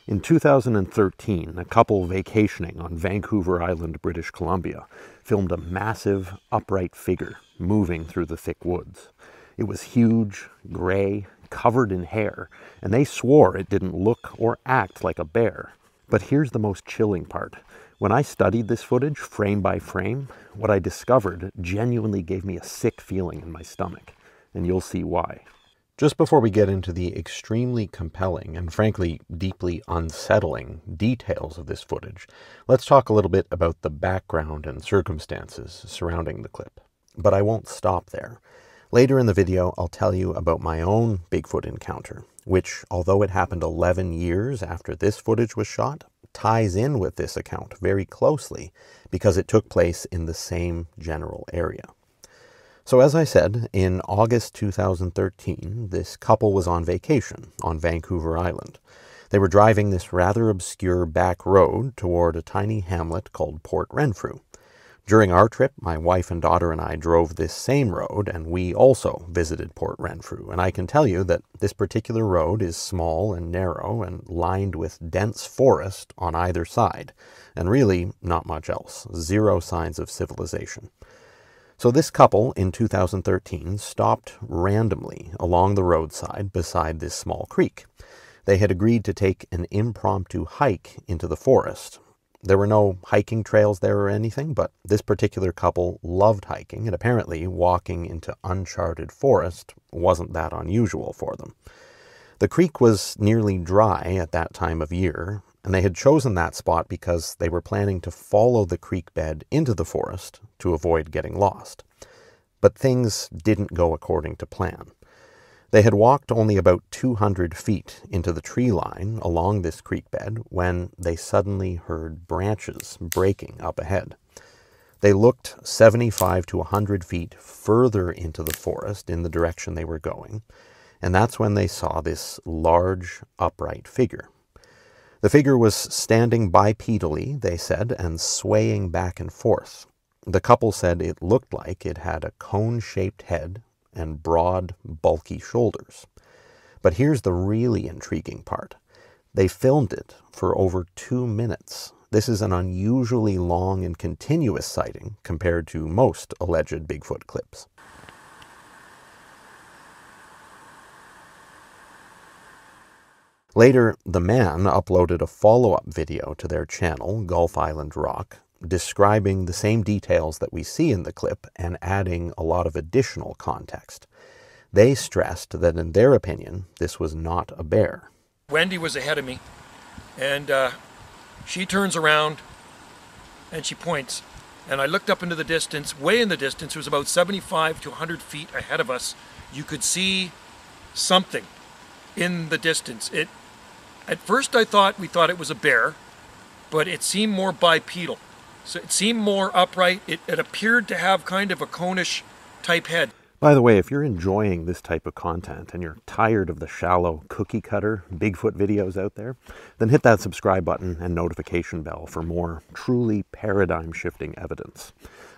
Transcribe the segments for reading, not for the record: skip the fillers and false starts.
In 2013, a couple vacationing on Vancouver Island, British Columbia, filmed a massive, upright figure moving through the thick woods. It was huge, gray, covered in hair, and they swore it didn't look or act like a bear. But here's the most chilling part. When I studied this footage frame by frame, what I discovered genuinely gave me a sick feeling in my stomach, and you'll see why. Just before we get into the extremely compelling and frankly deeply unsettling details of this footage, let's talk a little bit about the background and circumstances surrounding the clip. But I won't stop there. Later in the video, I'll tell you about my own Bigfoot encounter, which, although it happened 11 years after this footage was shot, ties in with this account very closely because it took place in the same general area. So as I said, in August 2013, this couple was on vacation on Vancouver Island. They were driving this rather obscure back road toward a tiny hamlet called Port Renfrew. During our trip, my wife and daughter and I drove this same road, and we also visited Port Renfrew. And I can tell you that this particular road is small and narrow and lined with dense forest on either side, and really not much else. Zero signs of civilization. So this couple in 2013 stopped randomly along the roadside beside this small creek. They had agreed to take an impromptu hike into the forest. There were no hiking trails there or anything, but this particular couple loved hiking, and apparently walking into uncharted forest wasn't that unusual for them. The creek was nearly dry at that time of year, and they had chosen that spot because they were planning to follow the creek bed into the forest to avoid getting lost. But things didn't go according to plan. They had walked only about 200 feet into the tree line along this creek bed when they suddenly heard branches breaking up ahead. They looked 75 to 100 feet further into the forest in the direction they were going, and that's when they saw this large, upright figure. The figure was standing bipedally, they said, and swaying back and forth. The couple said it looked like it had a cone-shaped head and broad, bulky shoulders. But here's the really intriguing part. They filmed it for over 2 minutes. This is an unusually long and continuous sighting compared to most alleged Bigfoot clips. Later, the man uploaded a follow-up video to their channel, Gulf Island Rock, describing the same details that we see in the clip and adding a lot of additional context. They stressed that in their opinion, this was not a bear. Wendy was ahead of me, and she turns around and she points. And I looked up into the distance, way in the distance. It was about 75 to 100 feet ahead of us. You could see something in the distance. At first we thought it was a bear, but it seemed more bipedal. So it seemed more upright. It appeared to have kind of a conish type head. By the way, if you're enjoying this type of content and you're tired of the shallow cookie cutter Bigfoot videos out there, then hit that subscribe button and notification bell for more truly paradigm shifting evidence.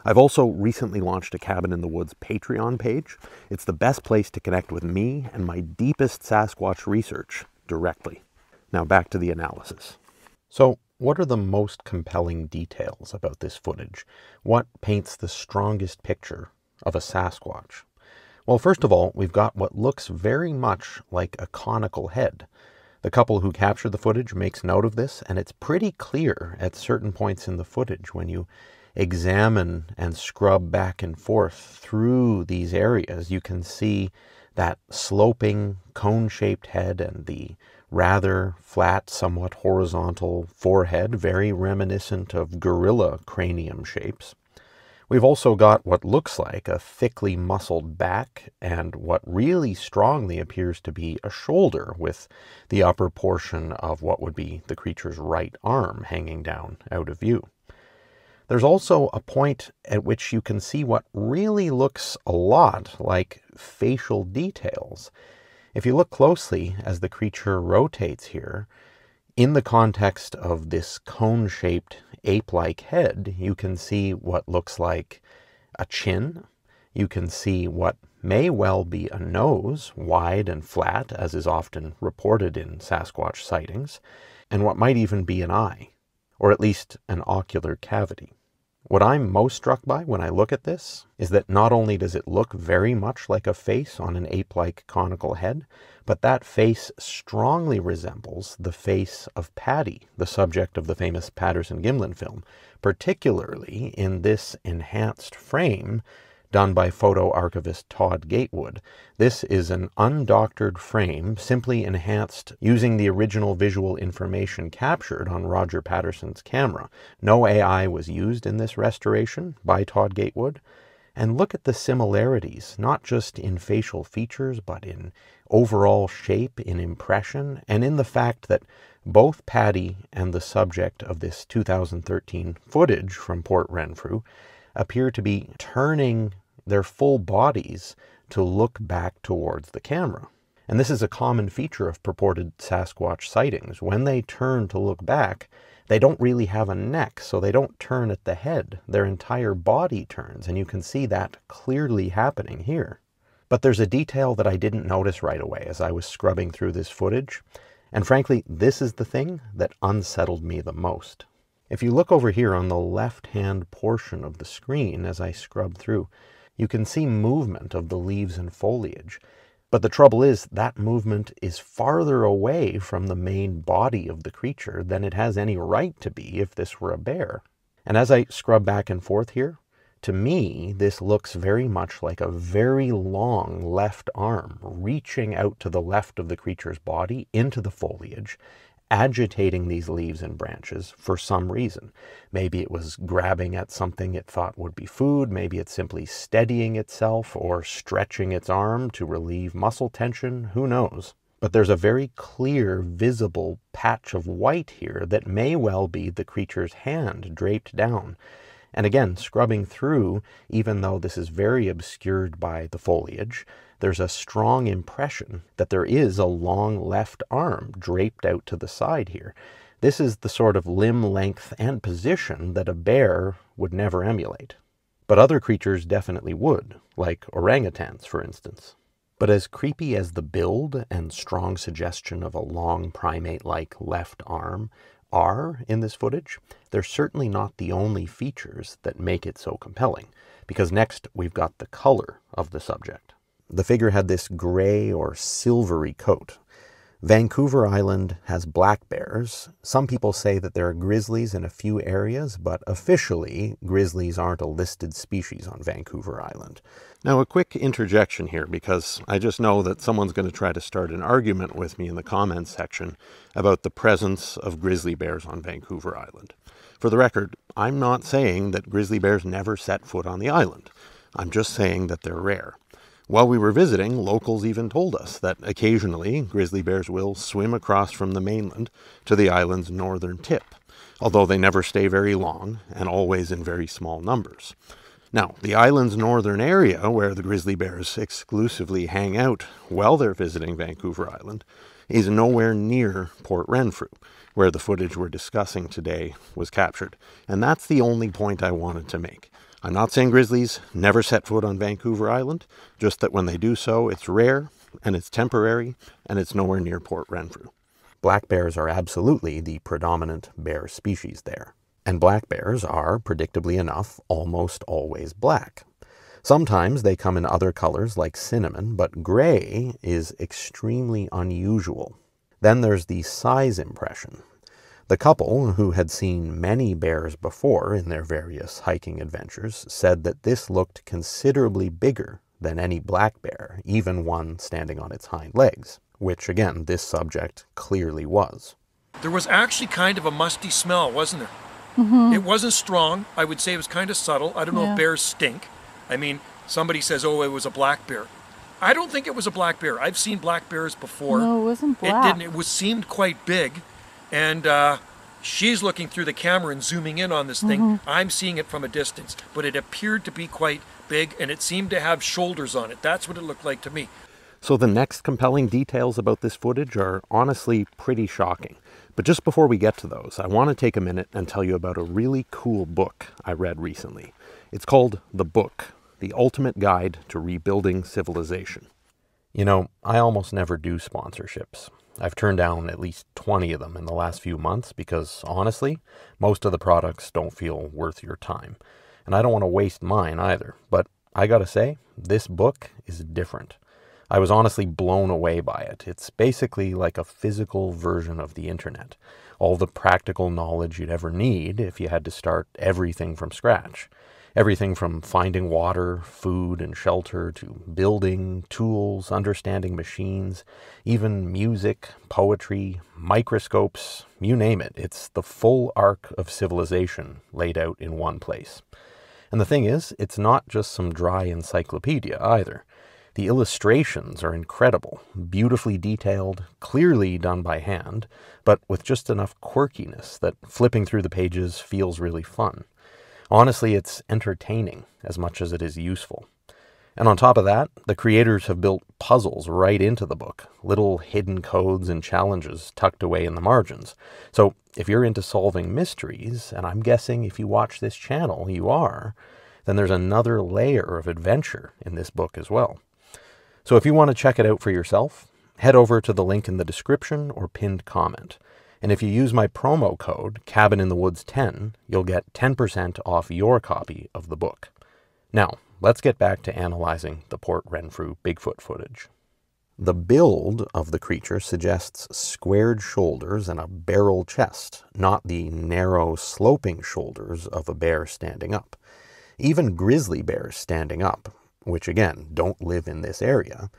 I've also recently launched a Cabin in the Woods Patreon page. It's the best place to connect with me and my deepest Sasquatch research directly. Now back to the analysis. So, what are the most compelling details about this footage? What paints the strongest picture of a Sasquatch? Well, first of all, we've got what looks very much like a conical head. The couple who captured the footage makes note of this, and it's pretty clear at certain points in the footage when you examine and scrub back and forth through these areas. You can see that sloping, cone-shaped head and the rather flat, somewhat horizontal forehead, very reminiscent of gorilla cranium shapes. We've also got what looks like a thickly muscled back and what really strongly appears to be a shoulder with the upper portion of what would be the creature's right arm hanging down out of view. There's also a point at which you can see what really looks a lot like facial details. If you look closely as the creature rotates here, in the context of this cone-shaped ape-like head, you can see what looks like a chin. You can see what may well be a nose, wide and flat, as is often reported in Sasquatch sightings. and what might even be an eye, or at least an ocular cavity. What I'm most struck by when I look at this is that not only does it look very much like a face on an ape-like conical head, but that face strongly resembles the face of Paddy, the subject of the famous Patterson-Gimlin film, particularly in this enhanced frame done by photo archivist Todd Gatewood. This is an undoctored frame, simply enhanced using the original visual information captured on Roger Patterson's camera. No AI was used in this restoration by Todd Gatewood. And look at the similarities, not just in facial features, but in overall shape, in impression, and in the fact that both Paddy and the subject of this 2013 footage from Port Renfrew appear to be turning their full bodies to look back towards the camera. And this is a common feature of purported Sasquatch sightings. When they turn to look back, they don't really have a neck, so they don't turn at the head. Their entire body turns, and you can see that clearly happening here. But there's a detail that I didn't notice right away as I was scrubbing through this footage, and frankly, this is the thing that unsettled me the most. If you look over here on the left-hand portion of the screen as I scrub through, you can see movement of the leaves and foliage. But the trouble is that movement is farther away from the main body of the creature than it has any right to be if this were a bear. And as I scrub back and forth here, to me, this looks very much like a very long left arm reaching out to the left of the creature's body into the foliage, agitating these leaves and branches for some reason. Maybe it was grabbing at something it thought would be food, maybe it's simply steadying itself or stretching its arm to relieve muscle tension, who knows. But there's a very clear, visible patch of white here that may well be the creature's hand draped down. And again, scrubbing through, even though this is very obscured by the foliage, there's a strong impression that there is a long left arm draped out to the side here. This is the sort of limb length and position that a bear would never emulate. But other creatures definitely would, like orangutans, for instance. But as creepy as the build and strong suggestion of a long primate-like left arm are in this footage, they're certainly not the only features that make it so compelling, because next we've got the color of the subject. The figure had this gray or silvery coat. Vancouver Island has black bears. Some people say that there are grizzlies in a few areas, but officially, grizzlies aren't a listed species on Vancouver Island. Now, a quick interjection here, because I just know that someone's going to try to start an argument with me in the comments section about the presence of grizzly bears on Vancouver Island. For the record, I'm not saying that grizzly bears never set foot on the island. I'm just saying that they're rare. While we were visiting, locals even told us that occasionally grizzly bears will swim across from the mainland to the island's northern tip, although they never stay very long and always in very small numbers. Now, the island's northern area, where the grizzly bears exclusively hang out while they're visiting Vancouver Island, is nowhere near Port Renfrew, where the footage we're discussing today was captured. And that's the only point I wanted to make. I'm not saying grizzlies never set foot on Vancouver Island, just that when they do so, it's rare, and it's temporary, and it's nowhere near Port Renfrew. Black bears are absolutely the predominant bear species there. And black bears are, predictably enough, almost always black. Sometimes they come in other colors like cinnamon, but gray is extremely unusual. Then there's the size impression. The couple, who had seen many bears before in their various hiking adventures, said that this looked considerably bigger than any black bear, even one standing on its hind legs, which, again, this subject clearly was. There was actually kind of a musty smell, wasn't there? Mm-hmm. It wasn't strong. I would say it was kind of subtle. I don't know if bears stink. I mean, somebody says, oh, it was a black bear. I don't think it was a black bear. I've seen black bears before. No, it wasn't black. It didn't. It seemed quite big. And she's looking through the camera and zooming in on this thing. Mm-hmm. I'm seeing it from a distance, but it appeared to be quite big, and it seemed to have shoulders on it. That's what it looked like to me. So the next compelling details about this footage are honestly pretty shocking. But just before we get to those, I want to take a minute and tell you about a really cool book I read recently. It's called The Book, The Ultimate Guide to Rebuilding Civilization. You know, I almost never do sponsorships. I've turned down at least 20 of them in the last few months because, honestly, most of the products don't feel worth your time. And I don't want to waste mine either. But I gotta say, this book is different. I was honestly blown away by it. It's basically like a physical version of the internet. All the practical knowledge you'd ever need if you had to start everything from scratch. Everything from finding water, food, and shelter to building, tools, understanding machines, even music, poetry, microscopes, you name it. It's the full arc of civilization laid out in one place. And the thing is, it's not just some dry encyclopedia either. The illustrations are incredible, beautifully detailed, clearly done by hand, but with just enough quirkiness that flipping through the pages feels really fun. Honestly, it's entertaining as much as it is useful. And on top of that, the creators have built puzzles right into the book, little hidden codes and challenges tucked away in the margins. So if you're into solving mysteries, and I'm guessing if you watch this channel you are, then there's another layer of adventure in this book as well. So if you want to check it out for yourself, head over to the link in the description or pinned comment. And if you use my promo code, CabinInTheWoods10, you'll get 10% off your copy of the book. Now, let's get back to analyzing the Port Renfrew Bigfoot footage. The build of the creature suggests squared shoulders and a barrel chest, not the narrow, sloping shoulders of a bear standing up. Even grizzly bears standing up, which again, don't live in this area,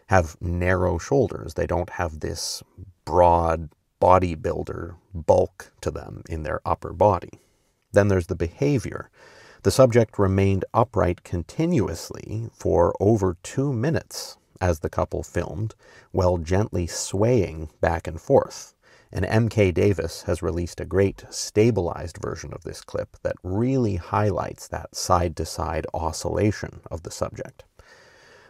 have narrow shoulders. They don't have this broad bodybuilder bulk to them in their upper body. Then there's the behavior. The subject remained upright continuously for over 2 minutes as the couple filmed, while gently swaying back and forth. And M.K. Davis has released a great stabilized version of this clip that really highlights that side-to-side oscillation of the subject.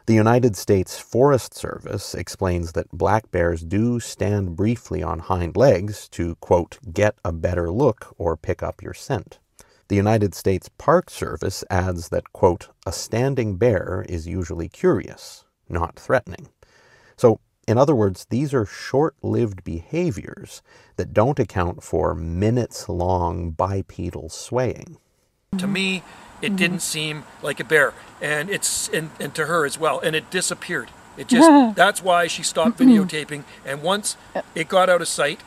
The United States Forest Service explains that black bears do stand briefly on hind legs to, quote, get a better look or pick up your scent. The United States Park Service adds that, quote, a standing bear is usually curious, not threatening. So, in other words, these are short-lived behaviors that don't account for minutes-long bipedal swaying. To me, it didn't seem like a bear, and and to her as well, and it disappeared. It just, that's why she stopped videotaping, and once it got out of sight,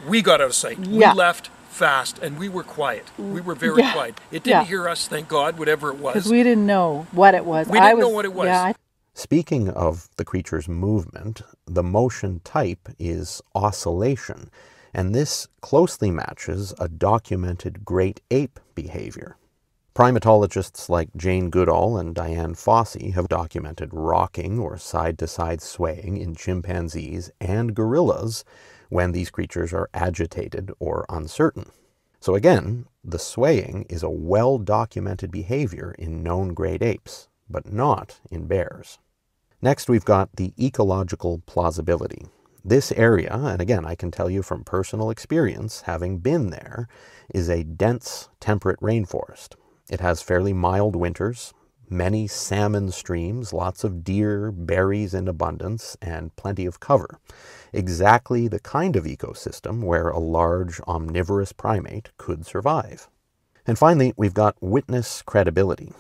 we got out of sight. Yeah. We left fast, and we were quiet. We were very quiet. It didn't hear us, thank God, whatever it was. Because we didn't know what it was. We didn't know what it was. Yeah, Speaking of the creature's movement, the motion type is oscillation, and this closely matches a documented great ape behavior. Primatologists like Jane Goodall and Diane Fossey have documented rocking or side-to-side swaying in chimpanzees and gorillas when these creatures are agitated or uncertain. So again, the swaying is a well-documented behavior in known great apes, but not in bears. Next, we've got the ecological plausibility. This area, and again, I can tell you from personal experience, having been there, is a dense, temperate rainforest. It has fairly mild winters, many salmon streams, lots of deer, berries in abundance, and plenty of cover. Exactly the kind of ecosystem where a large omnivorous primate could survive. And finally, we've got witness credibility.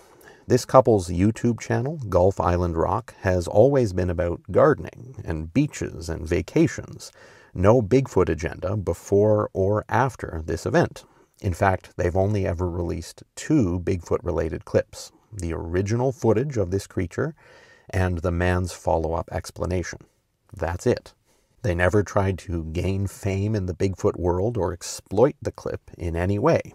This couple's YouTube channel, Gulf Island Rock, has always been about gardening and beaches and vacations. No Bigfoot agenda before or after this event. In fact, they've only ever released 2 Bigfoot-related clips, the original footage of this creature and the man's follow-up explanation. That's it. They never tried to gain fame in the Bigfoot world or exploit the clip in any way.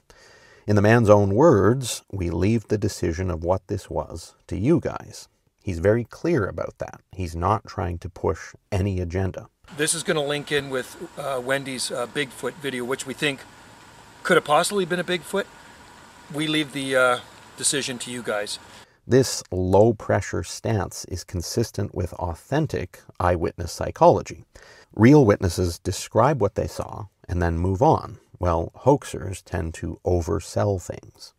In the man's own words, we leave the decision of what this was to you guys. He's very clear about that. He's not trying to push any agenda. This is going to link in with Wendy's Bigfoot video, which we think could have possibly been a Bigfoot. We leave the decision to you guys. This low-pressure stance is consistent with authentic eyewitness psychology. Real witnesses describe what they saw and then move on, while hoaxers tend to oversell things.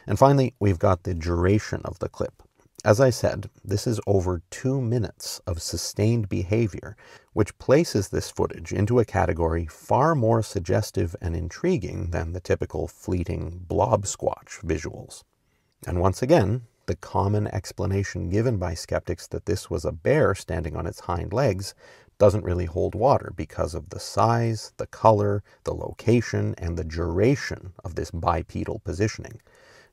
And finally, we've got the duration of the clip. As I said, this is over 2 minutes of sustained behavior, which places this footage into a category far more suggestive and intriguing than the typical fleeting blob squatch visuals. And once again, the common explanation given by skeptics that this was a bear standing on its hind legs doesn't really hold water because of the size, the color, the location, and the duration of this bipedal positioning.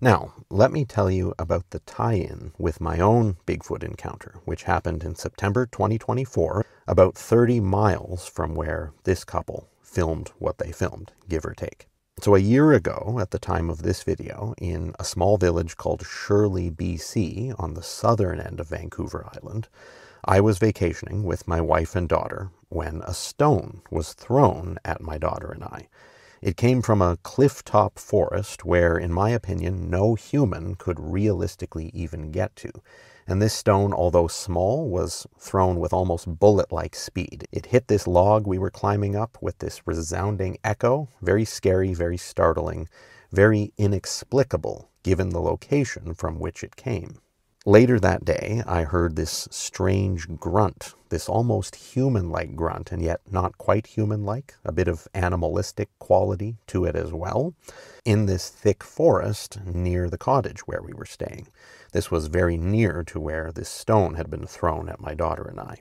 Now, let me tell you about the tie-in with my own Bigfoot encounter, which happened in September 2024, about 30 miles from where this couple filmed what they filmed, give or take. So a year ago, at the time of this video, in a small village called Shirley, BC, on the southern end of Vancouver Island, I was vacationing with my wife and daughter when a stone was thrown at my daughter and I. It came from a cliff-top forest where, in my opinion, no human could realistically even get to. And this stone, although small, was thrown with almost bullet-like speed. It hit this log we were climbing up with this resounding echo, very scary, very startling, very inexplicable, given the location from which it came. Later that day, I heard this strange grunt, this almost human-like grunt, and yet not quite human-like, a bit of animalistic quality to it as well, in this thick forest near the cottage where we were staying. This was very near to where this stone had been thrown at my daughter and I.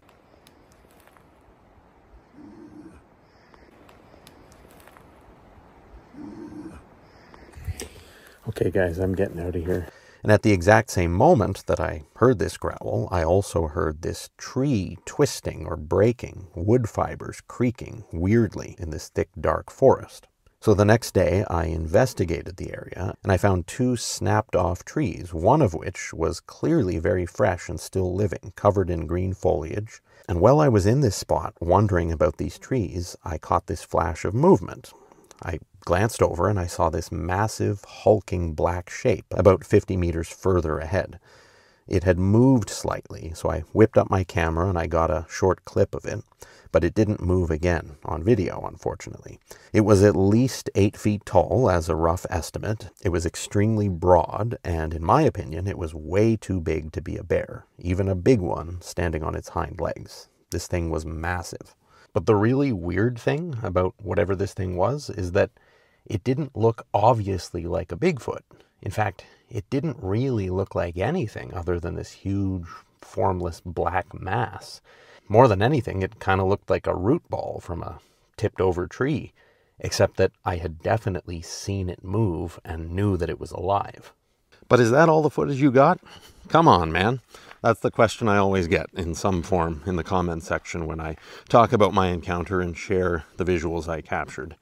Okay guys, I'm getting out of here. And at the exact same moment that I heard this growl, I also heard this tree twisting or breaking, wood fibers creaking weirdly in this thick, dark forest. So the next day, I investigated the area, and I found 2 snapped-off trees, one of which was clearly very fresh and still living, covered in green foliage. And while I was in this spot, wondering about these trees, I caught this flash of movement. I glanced over and I saw this massive, hulking black shape about 50 meters further ahead. It had moved slightly, so I whipped up my camera and I got a short clip of it, but it didn't move again on video, unfortunately. It was at least 8 feet tall as a rough estimate. It was extremely broad, and in my opinion, it was way too big to be a bear, even a big one standing on its hind legs. This thing was massive. But the really weird thing about whatever this thing was is that it didn't look obviously like a Bigfoot. In fact, it didn't really look like anything other than this huge, formless black mass. More than anything, it kind of looked like a root ball from a tipped-over tree, except that I had definitely seen it move and knew that it was alive. But is that all the footage you got? Come on, man. That's the question I always get in some form in the comment section when I talk about my encounter and share the visuals I captured.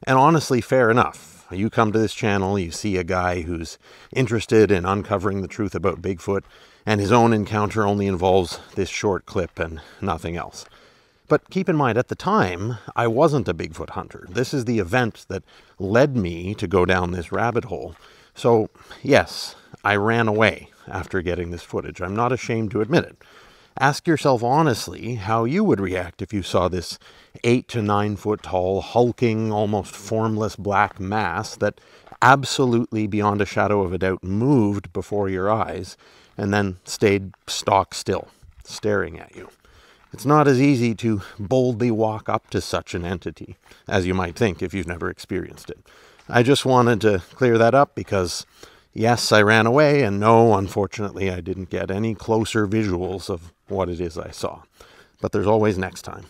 And honestly, fair enough. You come to this channel, you see a guy who's interested in uncovering the truth about Bigfoot, and his own encounter only involves this short clip and nothing else. But keep in mind, at the time, I wasn't a Bigfoot hunter. This is the event that led me to go down this rabbit hole. So, yes, I ran away after getting this footage. I'm not ashamed to admit it. Ask yourself honestly how you would react if you saw this 8 to 9 foot tall, hulking, almost formless black mass that absolutely, beyond a shadow of a doubt, moved before your eyes and then stayed stock still, staring at you. It's not as easy to boldly walk up to such an entity as you might think if you've never experienced it. I just wanted to clear that up because, yes, I ran away, and no, unfortunately, I didn't get any closer visuals of what it is I saw. But there's always next time.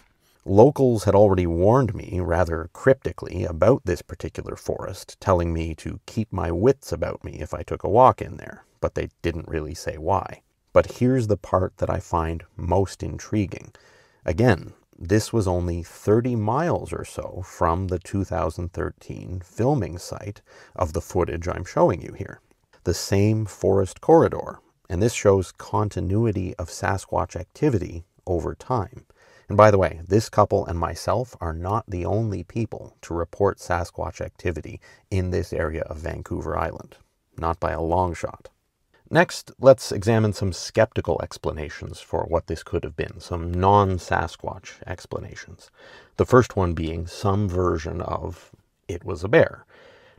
Locals had already warned me, rather cryptically, about this particular forest, telling me to keep my wits about me if I took a walk in there, but they didn't really say why. But here's the part that I find most intriguing. Again, this was only 30 miles or so from the 2013 filming site of the footage I'm showing you here. The same forest corridor, and this shows continuity of Sasquatch activity over time. And by the way, this couple and myself are not the only people to report Sasquatch activity in this area of Vancouver Island. Not by a long shot. Next, let's examine some skeptical explanations for what this could have been, some non-Sasquatch explanations. The first one being some version of it was a bear.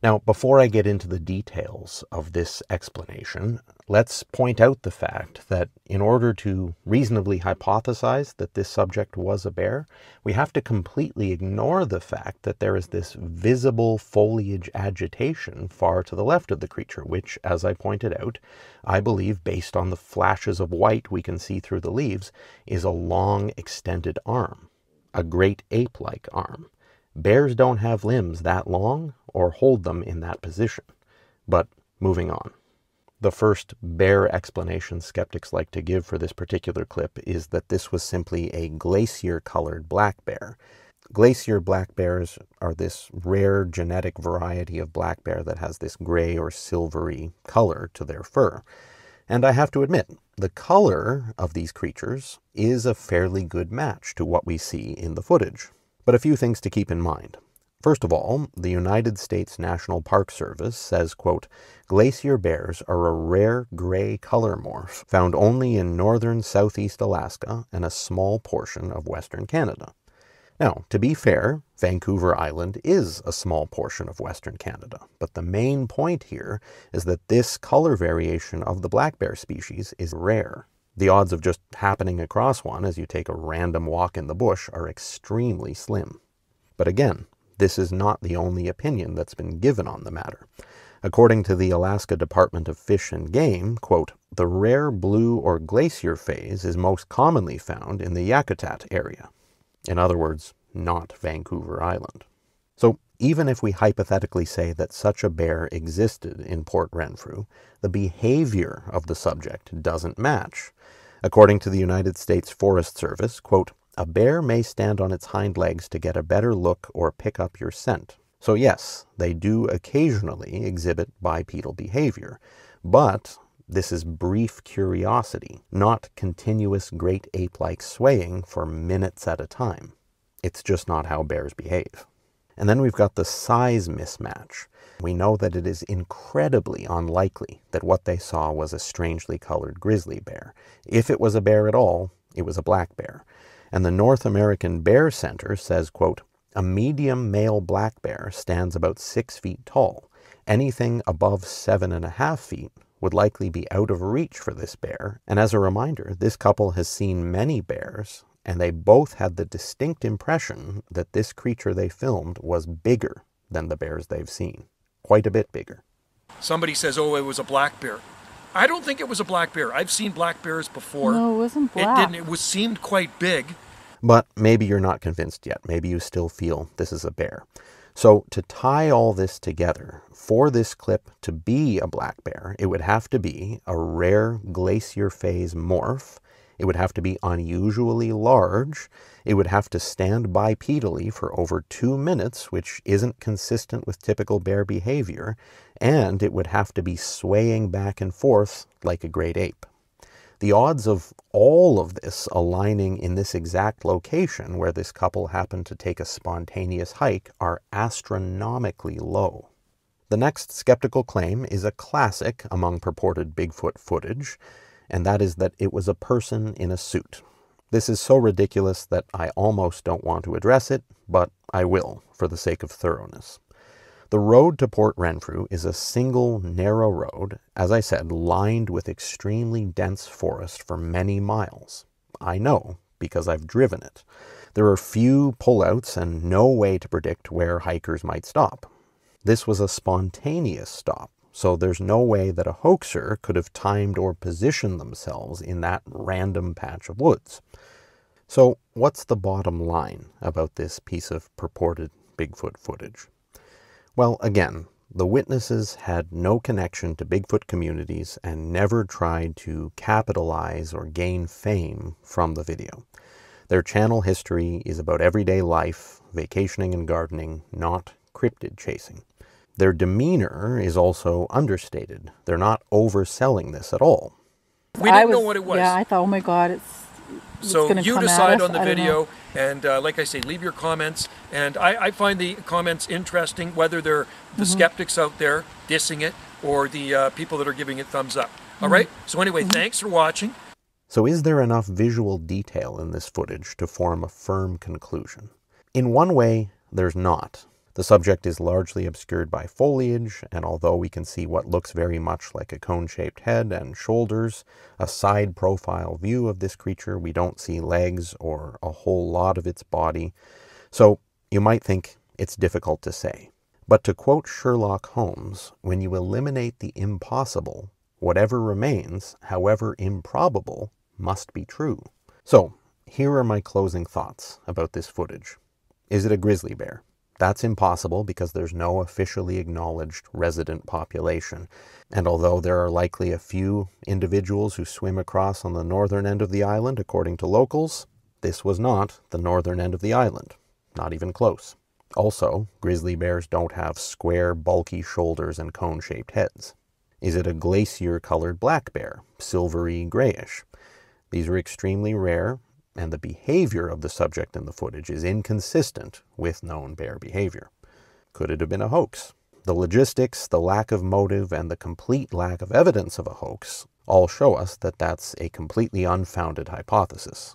Now, before I get into the details of this explanation, let's point out the fact that in order to reasonably hypothesize that this subject was a bear, we have to completely ignore the fact that there is this visible foliage agitation far to the left of the creature, which, as I pointed out, I believe, based on the flashes of white we can see through the leaves, is a long extended arm, a great ape-like arm. Bears don't have limbs that long or hold them in that position. But moving on. The first bear explanation skeptics like to give for this particular clip is that this was simply a glacier-colored black bear. Glacier black bears are this rare genetic variety of black bear that has this gray or silvery color to their fur. And I have to admit, the color of these creatures is a fairly good match to what we see in the footage. But a few things to keep in mind. First of all, the United States National Park Service says, quote, glacier bears are a rare gray color morph found only in northern southeast Alaska and a small portion of western Canada. Now, to be fair, Vancouver Island is a small portion of western Canada, but the main point here is that this color variation of the black bear species is rare. The odds of just happening across one as you take a random walk in the bush are extremely slim. But again, this is not the only opinion that's been given on the matter. According to the Alaska Department of Fish and Game, quote, the rare blue or glacier phase is most commonly found in the Yakutat area. In other words, not Vancouver Island. So even if we hypothetically say that such a bear existed in Port Renfrew, the behavior of the subject doesn't match. According to the United States Forest Service, quote, a bear may stand on its hind legs to get a better look or pick up your scent. So yes, they do occasionally exhibit bipedal behavior, but this is brief curiosity, not continuous great ape-like swaying for minutes at a time. It's just not how bears behave. And then we've got the size mismatch. We know that it is incredibly unlikely that what they saw was a strangely colored grizzly bear. If it was a bear at all, it was a black bear. And the North American Bear Center says, quote, a medium male black bear stands about 6 feet tall. Anything above 7.5 feet would likely be out of reach for this bear. And as a reminder, this couple has seen many bears, and they both had the distinct impression that this creature they filmed was bigger than the bears they've seen. Quite a bit bigger. Somebody says, oh, it was a black bear. I don't think it was a black bear. I've seen black bears before. No, it wasn't black. It didn't. Seemed quite big. But maybe you're not convinced yet. Maybe you still feel this is a bear. So to tie all this together, for this clip to be a black bear, it would have to be a rare glacier phase morph. It would have to be unusually large. It would have to stand bipedally for over 2 minutes, which isn't consistent with typical bear behavior. And it would have to be swaying back and forth like a great ape. The odds of all of this aligning in this exact location where this couple happened to take a spontaneous hike are astronomically low. The next skeptical claim is a classic among purported Bigfoot footage, and that is that it was a person in a suit. This is so ridiculous that I almost don't want to address it, but I will, for the sake of thoroughness. The road to Port Renfrew is a single narrow road, as I said, lined with extremely dense forest for many miles. I know, because I've driven it. There are few pullouts and no way to predict where hikers might stop. This was a spontaneous stop, so there's no way that a hoaxer could have timed or positioned themselves in that random patch of woods. So what's the bottom line about this piece of purported Bigfoot footage? Well, again, the witnesses had no connection to Bigfoot communities and never tried to capitalize or gain fame from the video. Their channel history is about everyday life, vacationing and gardening, not cryptid chasing. Their demeanor is also understated. They're not overselling this at all. We didn't know what it was. Yeah, I thought, oh my God, it's so you decide on the video, know. and like I say, leave your comments. And I find the comments interesting, whether they're the skeptics out there dissing it or the people that are giving it thumbs up. All right? So anyway, thanks for watching. So is there enough visual detail in this footage to form a firm conclusion? In one way, there's not. The subject is largely obscured by foliage, and although we can see what looks very much like a cone-shaped head and shoulders, a side profile view of this creature, we don't see legs or a whole lot of its body. So you might think it's difficult to say. But to quote Sherlock Holmes, when you eliminate the impossible, whatever remains, however improbable, must be true. So here are my closing thoughts about this footage. Is it a grizzly bear? That's impossible because there's no officially acknowledged resident population. And although there are likely a few individuals who swim across on the northern end of the island, according to locals, this was not the northern end of the island. Not even close. Also, grizzly bears don't have square, bulky shoulders and cone-shaped heads. Is it a glacier-colored black bear, silvery grayish? These are extremely rare, and the behavior of the subject in the footage is inconsistent with known bear behavior. Could it have been a hoax? The logistics, the lack of motive, and the complete lack of evidence of a hoax all show us that that's a completely unfounded hypothesis.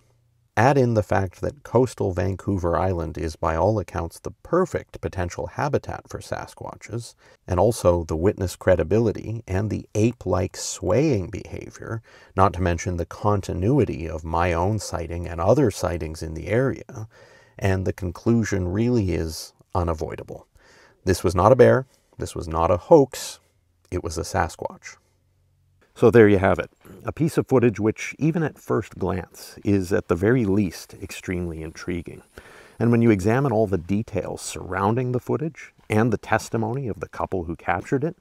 Add in the fact that coastal Vancouver Island is by all accounts the perfect potential habitat for Sasquatches, and also the witness credibility and the ape-like swaying behavior, not to mention the continuity of my own sighting and other sightings in the area, and the conclusion really is unavoidable. This was not a bear, this was not a hoax, it was a Sasquatch. So there you have it, a piece of footage which, even at first glance, is at the very least extremely intriguing. And when you examine all the details surrounding the footage and the testimony of the couple who captured it,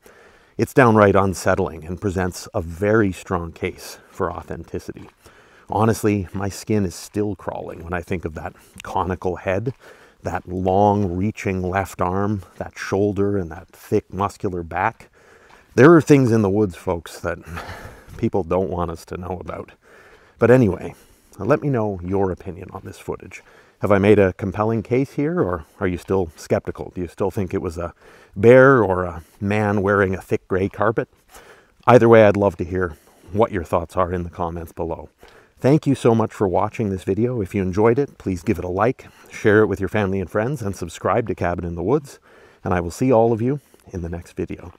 it's downright unsettling and presents a very strong case for authenticity. Honestly, my skin is still crawling when I think of that conical head, that long reaching left arm, that shoulder, and that thick muscular back. There are things in the woods, folks, that people don't want us to know about. But anyway, let me know your opinion on this footage. Have I made a compelling case here, or are you still skeptical? Do you still think it was a bear or a man wearing a thick gray carpet? Either way, I'd love to hear what your thoughts are in the comments below. Thank you so much for watching this video. If you enjoyed it, please give it a like, share it with your family and friends, and subscribe to Cabin in the Woods. And I will see all of you in the next video.